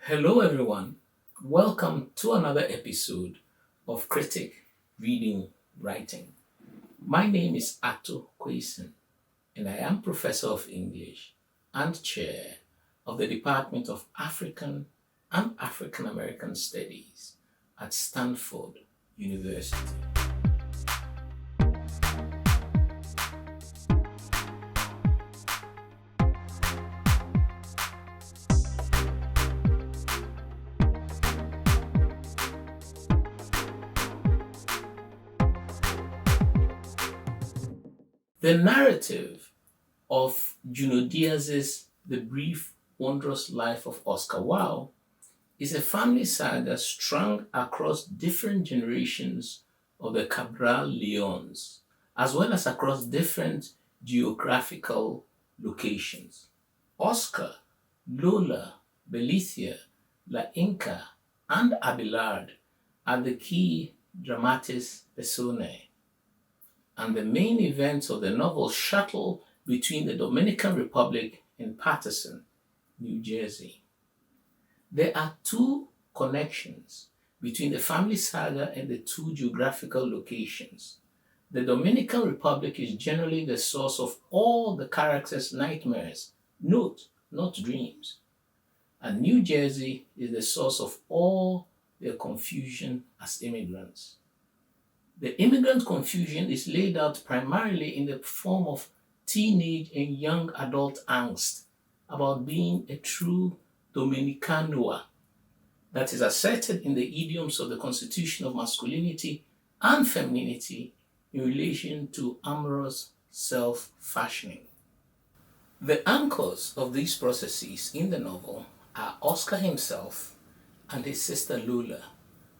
Hello, everyone. Welcome to another episode of Critic Reading Writing. My name is Ato Kwesen, and I am Professor of English and Chair of the Department of African and African American Studies at Stanford University. The narrative of Junot DÍAZ'S The Brief, Wondrous Life of Oscar Wilde is a family saga strung across different generations of the Cabral Leons, as well as across different geographical locations. Oscar, Lola, Belicia, La Inca, and Abelard are the key dramatis personae, and the main events of the novel shuttle between the Dominican Republic and Paterson, New Jersey. There are two connections between the family saga and the two geographical locations. The Dominican Republic is generally the source of all the characters' nightmares, note, not dreams. And New Jersey is the source of all their confusion as immigrants. The immigrant confusion is laid out primarily in the form of teenage and young adult angst about being a true Dominicano that is asserted in the idioms of the constitution of masculinity and femininity in relation to amorous self-fashioning. The anchors of these processes in the novel are Oscar himself and his sister Lola,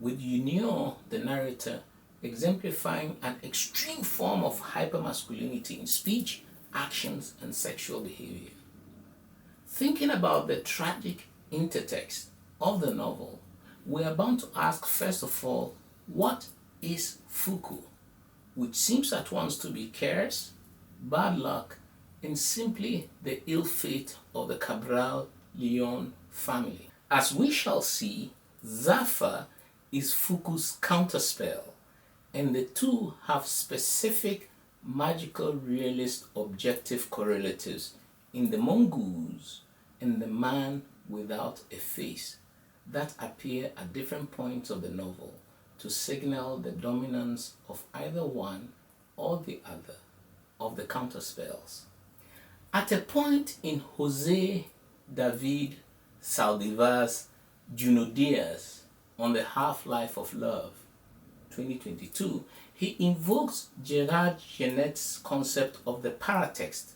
with Yunior, the narrator, exemplifying an extreme form of hyper-masculinity in speech, actions, and sexual behavior. Thinking about the tragic intertext of the novel, we are bound to ask first of all, what is fukú, which seems at once to be curse, bad luck, and simply the ill fate of the Cabral Leon family. As we shall see, zafa is fukú's counterspell, and the two have specific magical realist objective correlatives in the mongoose and the man without a face that appear at different points of the novel to signal the dominance of either one or the other of the counterspells. At a point in Jose David Saldivar's Junot DÍAZ'S on the Half-Life of Love, 2022, he invokes Gerard Genet's concept of the paratext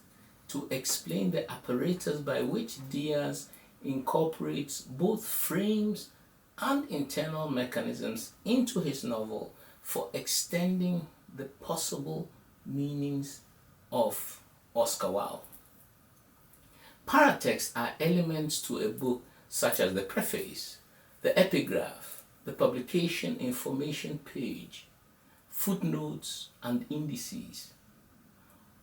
to explain the apparatus by which DÍAZ'S incorporates both frames and internal mechanisms into his novel for extending the possible meanings of Oscar Wilde. Paratexts are elements to a book such as the preface, the epigraph, the publication information page, footnotes, and indices.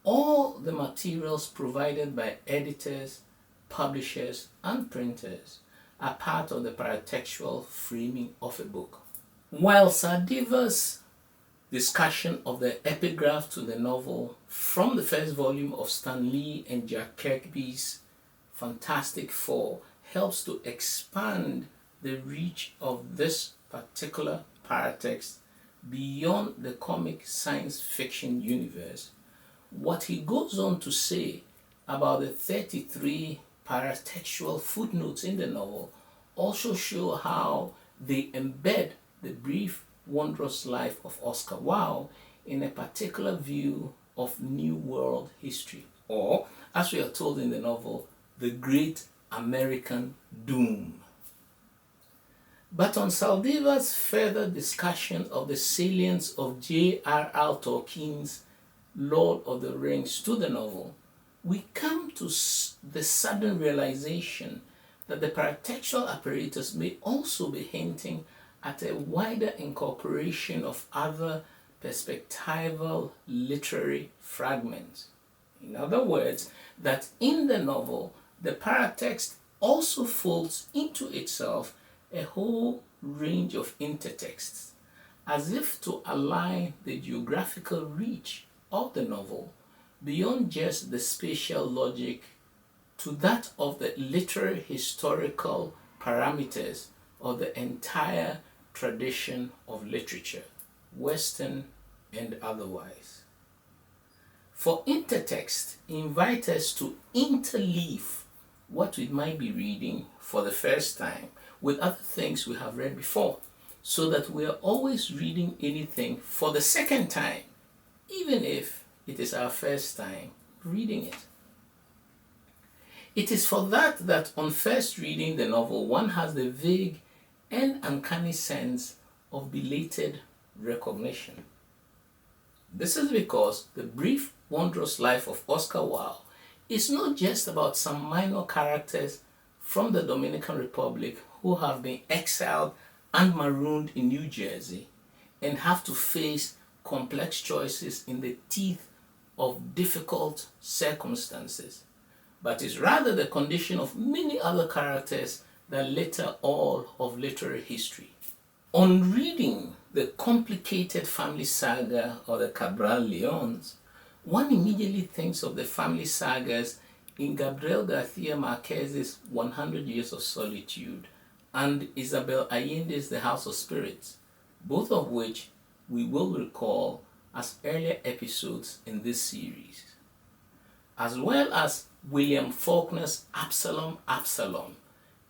All the materials provided by editors, publishers, and printers are part of the paratextual framing of a book. While Saldivar's discussion of the epigraph to the novel from the first volume of Stan Lee and Jack Kirby's Fantastic Four helps to expand the reach of this particular paratext beyond the comic science fiction universe, what he goes on to say about the 33 paratextual footnotes in the novel also show how they embed the brief, wondrous life of Oscar Wilde in a particular view of New World history, or, as we are told in the novel, the Great American Doom. But on Saldivar's further discussion of the salience of J.R.R. Tolkien's Lord of the Rings to the novel, we come to the sudden realization that the paratextual apparatus may also be hinting at a wider incorporation of other perspectival literary fragments. In other words, that in the novel, the paratext also folds into itself a whole range of intertexts, as if to align the geographical reach of the novel beyond just the spatial logic to that of the literary historical parameters of the entire tradition of literature, Western and otherwise. For intertext, invite us to interleave what we might be reading for the first time with other things we have read before, so that we are always reading anything for the second time, even if it is our first time reading it. It is for that on first reading the novel, one has the vague and uncanny sense of belated recognition. This is because the brief, wondrous life of Oscar Wilde is not just about some minor characters from the Dominican Republic who have been exiled and marooned in New Jersey and have to face complex choices in the teeth of difficult circumstances, but is rather the condition of many other characters that litter all of literary history. On reading the complicated family saga of the Cabral Leons, one immediately thinks of the family sagas in Gabriel Garcia Marquez's 100 Years of Solitude and Isabel Allende's The House of Spirits, both of which we will recall as earlier episodes in this series, as well as William Faulkner's Absalom, Absalom,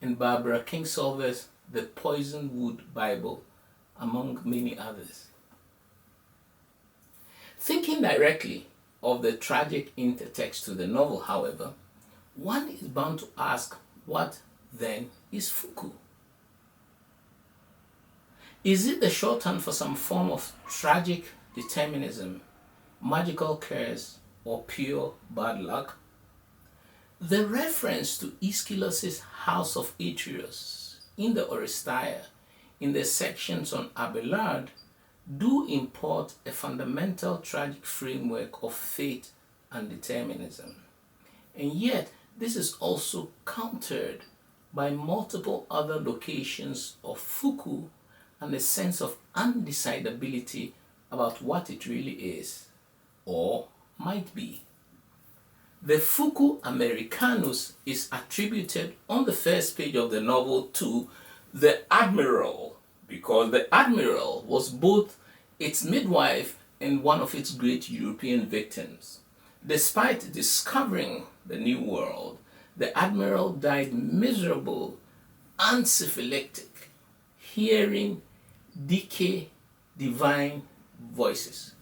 and Barbara Kingsolver's The Poison Wood Bible, among many others. Thinking directly of the tragic intertext to the novel, however, one is bound to ask, what then is fukú? Is it the shorthand for some form of tragic determinism, magical curse, or pure bad luck? The reference to Aeschylus' House of Atreus in the Oresteia in the sections on Abelard do import a fundamental tragic framework of fate and determinism. And yet, this is also countered by multiple other locations of fukú and a sense of undecidability about what it really is, or might be. The fukú Americanus is attributed on the first page of the novel to the Admiral, because the Admiral was both its midwife and one of its great European victims. Despite discovering the New World, the Admiral died miserable and syphilitic, hearing decay divine voices.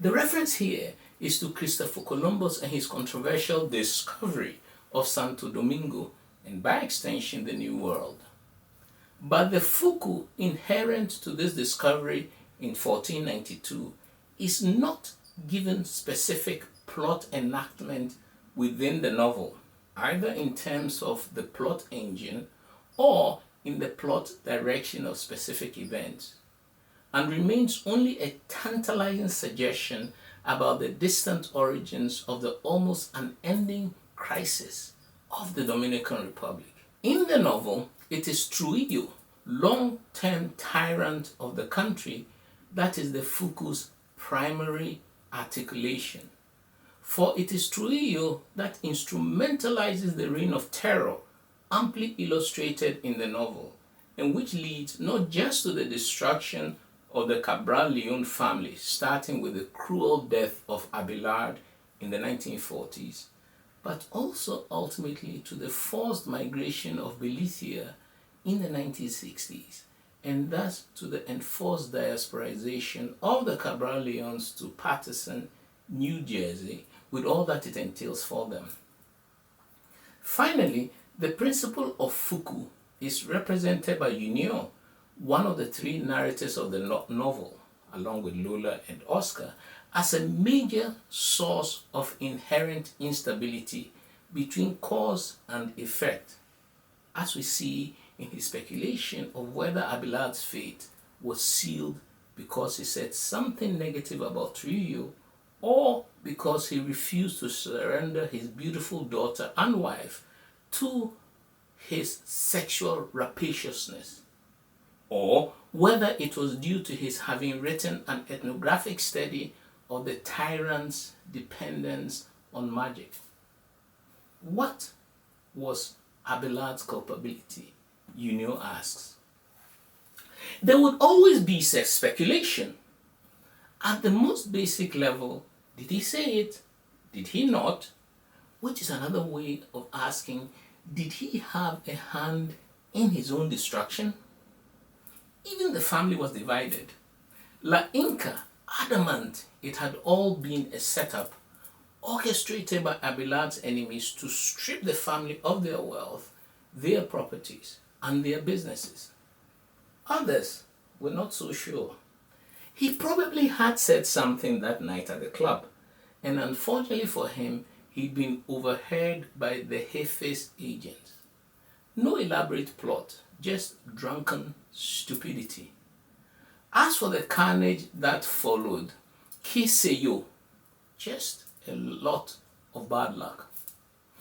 The reference here is to Christopher Columbus and his controversial discovery of Santo Domingo, and by extension the New World. But the fukú inherent to this discovery in 1492 is not given specific plot enactment within the novel, either in terms of the plot engine or in the plot direction of specific events, and remains only a tantalizing suggestion about the distant origins of the almost unending crisis of the Dominican Republic. In the novel, it is Trujillo, long-term tyrant of the country, that is the fukú's primary articulation. For it is Trujillo that instrumentalizes the reign of terror, amply illustrated in the novel, and which leads not just to the destruction of the Cabral Leon family, starting with the cruel death of Abelard in the 1940s, but also ultimately to the forced migration of Belicia in the 1960s, and thus to the enforced diasporization of the Cabral Leons to Paterson, New Jersey, with all that it entails for them. Finally, the principle of fukú is represented by Yunior, one of the three narrators of the novel, along with Lola and Oscar, as a major source of inherent instability between cause and effect, as we see in his speculation of whether Abelard's fate was sealed because he said something negative about Trujillo, or because he refused to surrender his beautiful daughter and wife to his sexual rapaciousness, or whether it was due to his having written an ethnographic study of the tyrant's dependence on magic. What was Abelard's culpability? Yunior asks. There would always be speculation. At the most basic level, did he say it? Did he not? Which is another way of asking, did he have a hand in his own destruction? Even the family was divided. La Inca, adamant it had all been a setup orchestrated by Abelard's enemies to strip the family of their wealth, their properties, and their businesses. Others were not so sure. He probably had said something that night at the club, and unfortunately for him, he'd been overheard by the Jefe's agents. No elaborate plot, just drunken stupidity. As for the carnage that followed, que sé yo, just a lot of bad luck.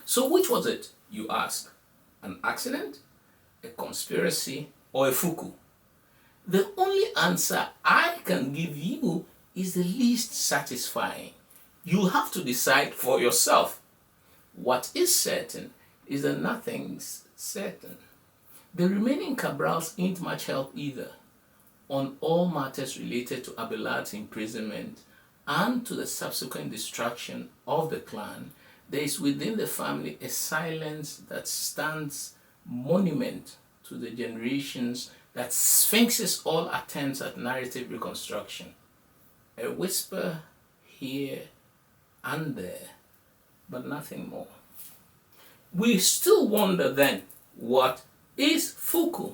So which was it, you ask? An accident, a conspiracy, or a fukú? The only answer I can give you is the least satisfying. You'll have to decide for yourself. What is certain is that nothing's certain. The remaining Cabrals ain't much help either on all matters related to Abelard's imprisonment and to the subsequent destruction of the clan. There is within the family a silence that stands monument to the generations that sphinxes all attempts at narrative reconstruction. A whisper here and there, but nothing more. We still wonder then, what is fukú?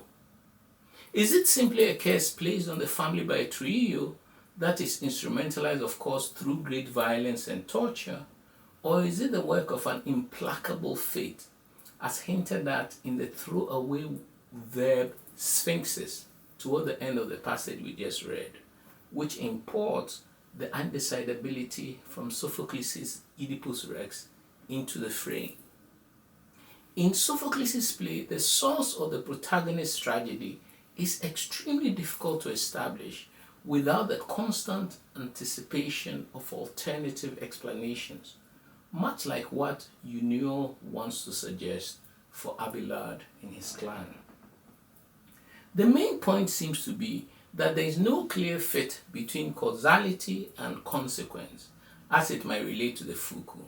Is it simply a curse placed on the family by a trio that is instrumentalized, of course, through great violence and torture? Or is it the work of an implacable fate, as hinted at in the throwaway verb sphinxes toward the end of the passage we just read, which imports the undecidability from Sophocles' Oedipus Rex into the frame? In Sophocles' play, the source of the protagonist's tragedy is extremely difficult to establish without the constant anticipation of alternative explanations, much like what Yunior wants to suggest for Abelard in his clan. The main point seems to be that there is no clear fit between causality and consequence as it might relate to the fukú.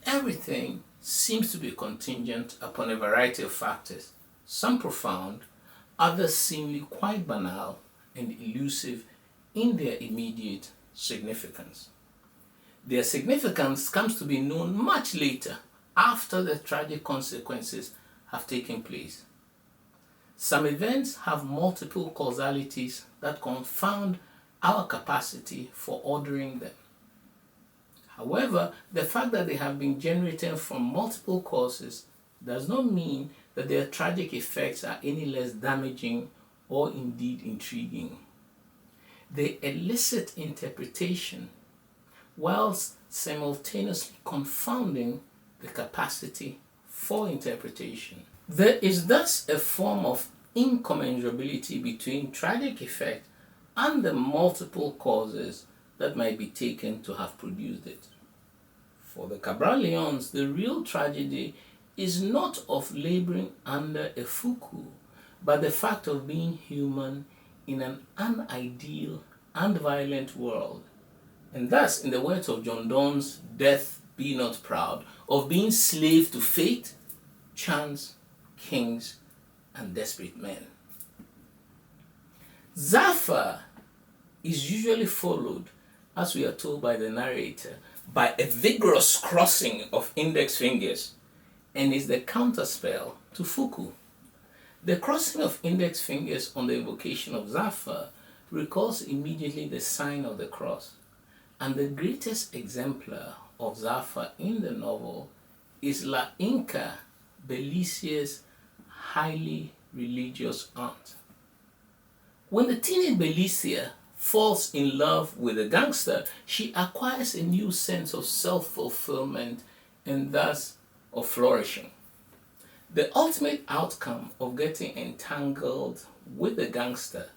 Everything seems to be contingent upon a variety of factors, some profound, others seemingly quite banal and elusive in their immediate significance. Their significance comes to be known much later, after the tragic consequences have taken place. Some events have multiple causalities that confound our capacity for ordering them. However, the fact that they have been generated from multiple causes does not mean that their tragic effects are any less damaging or indeed intriguing. They elicit interpretation whilst simultaneously confounding the capacity for interpretation. There is thus a form of incommensurability between tragic effect and the multiple causes that might be taken to have produced it. For the Cabral Leons, the real tragedy is not of laboring under a fukú, but the fact of being human in an unideal and violent world. And thus, in the words of John Donne's Death Be Not Proud, of being slave to fate, chance, kings, and desperate men. Zafa is usually followed, as we are told by the narrator, by a vigorous crossing of index fingers, and is the counterspell to fukú. The crossing of index fingers on the invocation of zafa recalls immediately the sign of the cross, and the greatest exemplar of zafa in the novel is La Inca, Belicia's highly religious aunt. When the teenage Belicia falls in love with a gangster, she acquires a new sense of self-fulfillment and thus of flourishing. The ultimate outcome of getting entangled with the gangster,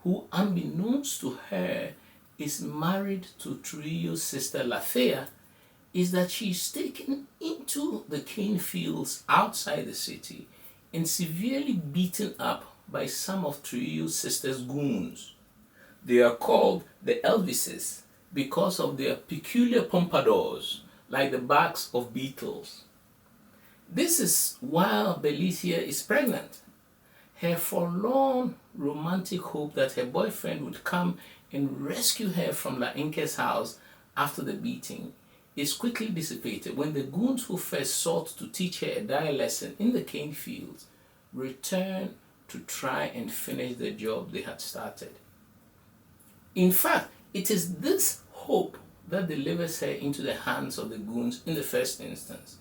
who unbeknownst to her is married to Trujillo's sister Lafayette, is that she is taken into the cane fields outside the city and severely beaten up by some of Trujillo's sister's goons. They are called the Elvises because of their peculiar pompadours, like the backs of beetles. This is while Belicia is pregnant. Her forlorn romantic hope that her boyfriend would come and rescue her from La Inca's house after the beating is quickly dissipated when the goons who first sought to teach her a dire lesson in the cane fields return to try and finish the job they had started. In fact, it is this hope that delivers her into the hands of the goons in the first instance,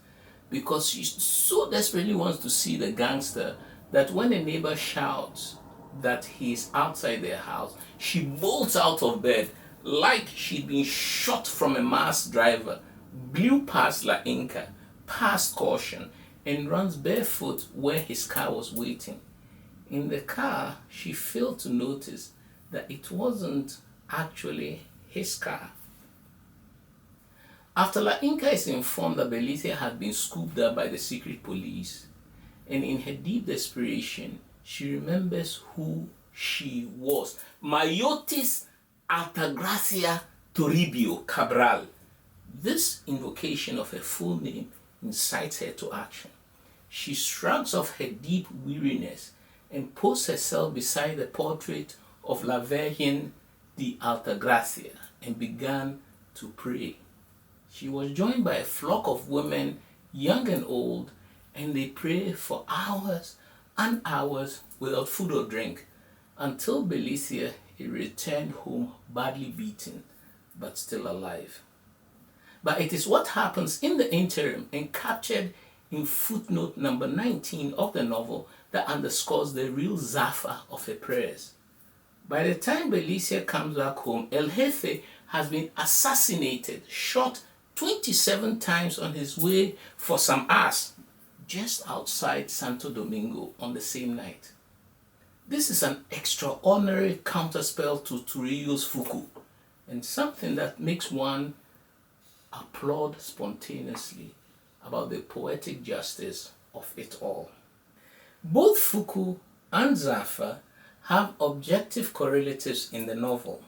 because she so desperately wants to see the gangster that when a neighbor shouts that he is outside their house, she bolts out of bed like she'd been shot from a mass driver, blew past La Inca, past caution, and runs barefoot where his car was waiting. In the car, she failed to notice that it wasn't actually his car. After La Inca is informed that Belicia had been scooped up by the secret police, and in her deep desperation, she remembers who she was. Mayotis Altagracia Toribio Cabral. This invocation of her full name incites her to action. She shrugs off her deep weariness and posts herself beside the portrait of La Virgen de Altagracia and began to pray. She was joined by a flock of women, young and old, and they prayed for hours and hours without food or drink until Belicia returned home badly beaten but still alive. But it is what happens in the interim and captured in footnote number 19 of the novel that underscores the real zafa of her prayers. By the time Belicia comes back home, El Jefe has been assassinated, shot 27 times on his way for some ass, just outside Santo Domingo on the same night. This is an extraordinary counterspell to Trujillo's fukú, and something that makes one applaud spontaneously about the poetic justice of it all. Both fukú and zafa have objective correlatives in the novel.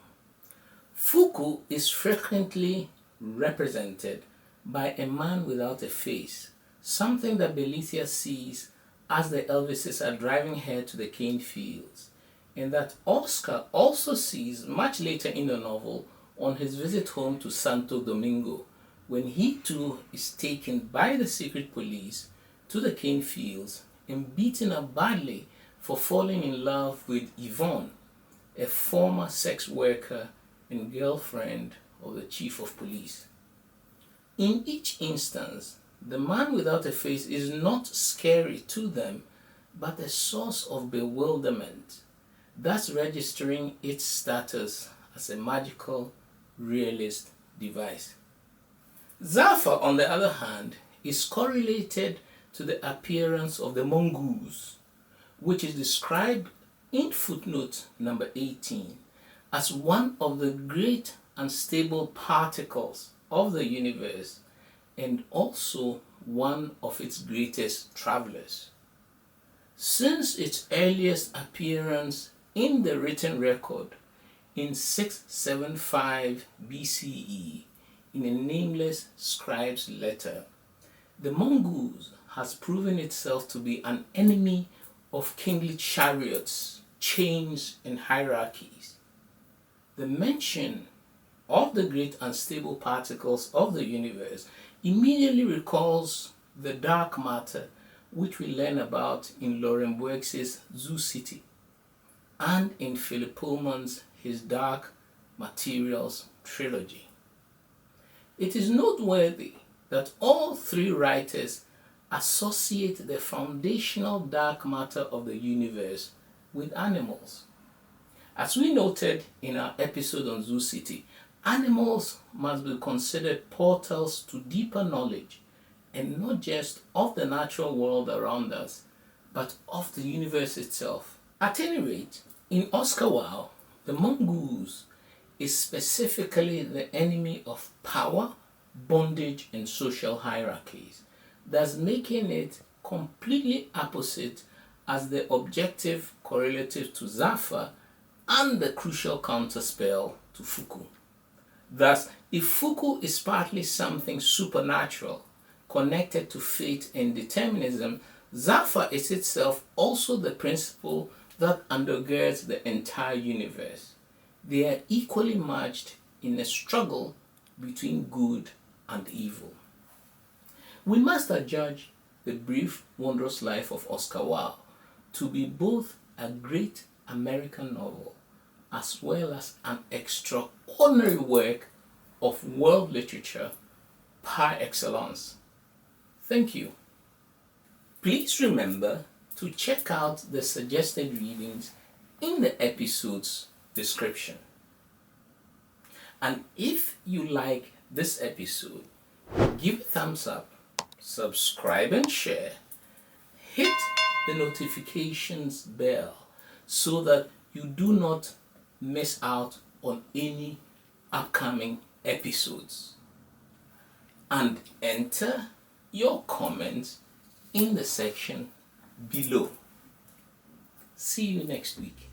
Fukú is frequently represented by a man without a face, something that Belicia sees as the Elvises are driving her to the cane fields, and that Oscar also sees much later in the novel on his visit home to Santo Domingo, when he too is taken by the secret police to the cane fields and beaten up badly for falling in love with Yvonne, a former sex worker and girlfriend of the chief of police. In each instance, the man without a face is not scary to them, but a source of bewilderment, thus registering its status as a magical, realist device. Zafa, on the other hand, is correlated to the appearance of the mongoose, which is described in footnote number 18 as one of the great unstable particles of the universe and also one of its greatest travelers. Since its earliest appearance in the written record in 675 BCE in a nameless scribe's letter, the mongoose has proven itself to be an enemy of kingly chariots, chains, and hierarchies. The mention of the great unstable particles of the universe immediately recalls the dark matter which we learn about in Lauren Boex's Zoo City and in Philip Pullman's His Dark Materials trilogy. It is noteworthy that all three writers associate the foundational dark matter of the universe with animals. As we noted in our episode on Zoo City, animals must be considered portals to deeper knowledge and not just of the natural world around us, but of the universe itself. At any rate, in Oscar Wilde, the mongoose is specifically the enemy of power, bondage, and social hierarchies, thus making it completely opposite as the objective correlative to zafa and the crucial counterspell to fukú. Thus, if fukú is partly something supernatural, connected to fate and determinism, zafa is itself also the principle that undergirds the entire universe. They are equally matched in a struggle between good and evil. We must adjudge the brief, wondrous life of Oscar Wilde to be both a great American novel as well as an extraordinary work of world literature par excellence. Thank you. Please remember to check out the suggested readings in the episode's description. And if you like this episode, give a thumbs up, subscribe and share, hit the notifications bell so that you do not miss out on any upcoming episodes. And enter your comments in the section below. See you next week.